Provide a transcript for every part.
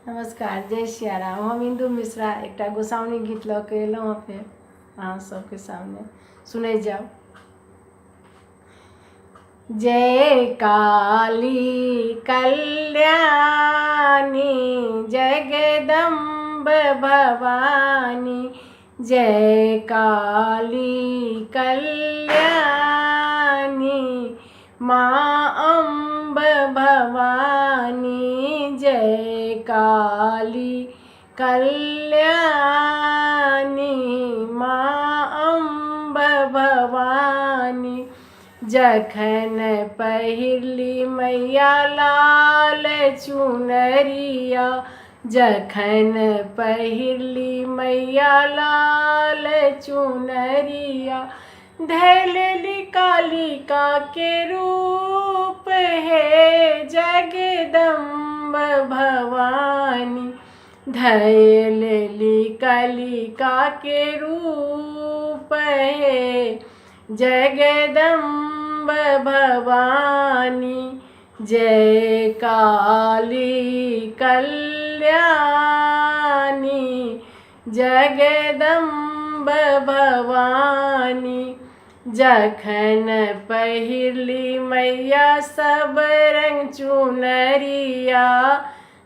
नमस्कार, जय सिया राम। हम इंदु मिश्रा एक गोसाउनी गीत लऽ के अयलहुँ फेर अहाँ सबके सामने सुनै जाओ। जय काली कल्याणी जगदम्ब भवानी, जय काली कल्याणी माँ अम्ब भवानी, जय काली कल्याणी माँ अम्ब भवानी। जखन पहिरली मैया लाल चुनरिया, जखन पहिरली मैया लाल चुनरिया, धैलली कालिका के रूप है जगदम्ब भवानी, धैलली कालिका के रूप है जगदम्ब भवानी। जय काली कल्याणी जगदम्ब भवानी। जखन पहिरली मैया सब रंग चुनरिया,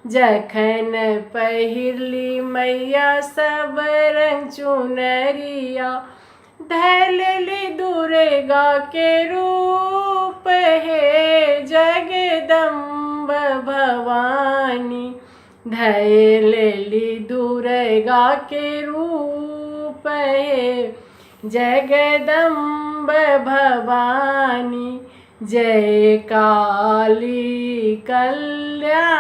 जखन पहिरली मैया सब रंग चुनरिया, धैलली दुर्गा के रूप है जगदम्ब भवानी, धैलली दुर्गा के रूप है जगदम्ब भवानी। जय काली कल्याणी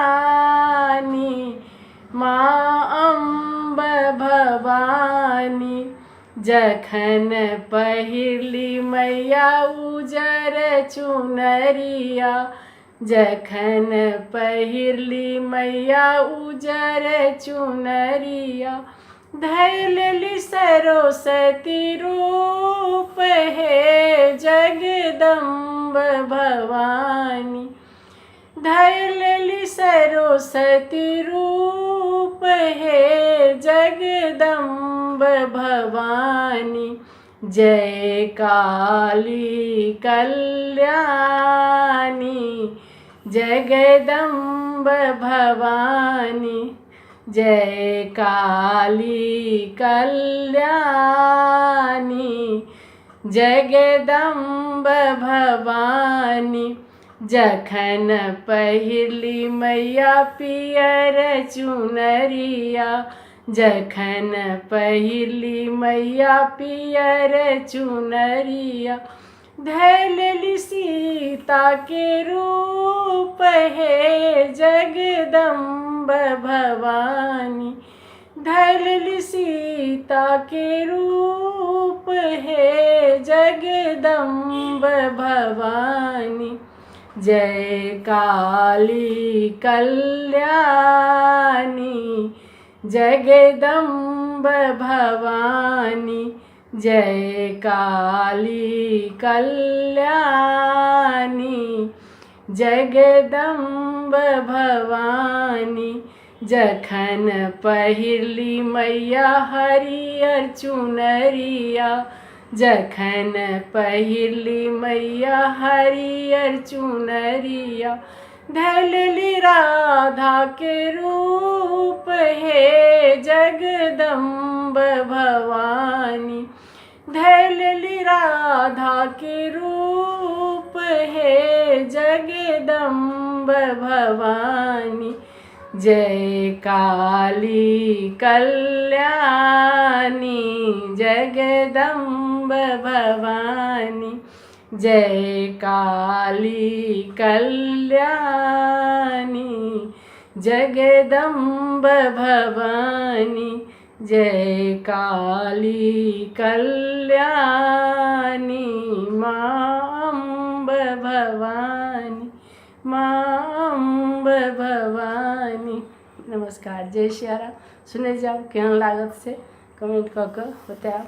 माँ अम्ब भवानी। जखन पहिरली मैया उजर चुनरिया, जखन पहिरली मैया उजर चुनरिया, धैलली सरस्वती रूप है जगदम्ब भवानी, धैलली सरस्वती रूप है जगदम्ब भवानी। जय काली कल्याणी जगदम्ब भवानी, जय काली कल्याणी जगदम्ब भवानी। जखन पहिरली मैया पियर चुनरिया, जखन पहिरली मैया पियर चुनरिया, धैलली सीता के रूप है जगदम्ब भवानी, धैलली सीता के रूप है जगदम्ब भवानी। जय काली कल्याणी जगदम्ब भवानी, जय काली कल्याणी जगदम्ब भवानी। जखन पहिरली मैया हरियर चुनरिया, जखन पहिरली मैया हरियर चुनरिया, धैलली राधा के रूप है जगदम्ब भवानी, धैलली राधा के रूप है जगदम्ब भवानी। जय काली कल्याणी जगदम्ब भवानी, जय काली कल्याणी जगदम्ब भवानी, जय काली कल्याणी माँ अम्ब भवानी, माँ अम्ब भवानी। नमस्कार, जय सिया राम। सुने जाओ केहन लागत से कमेंट कऽ के बताएब।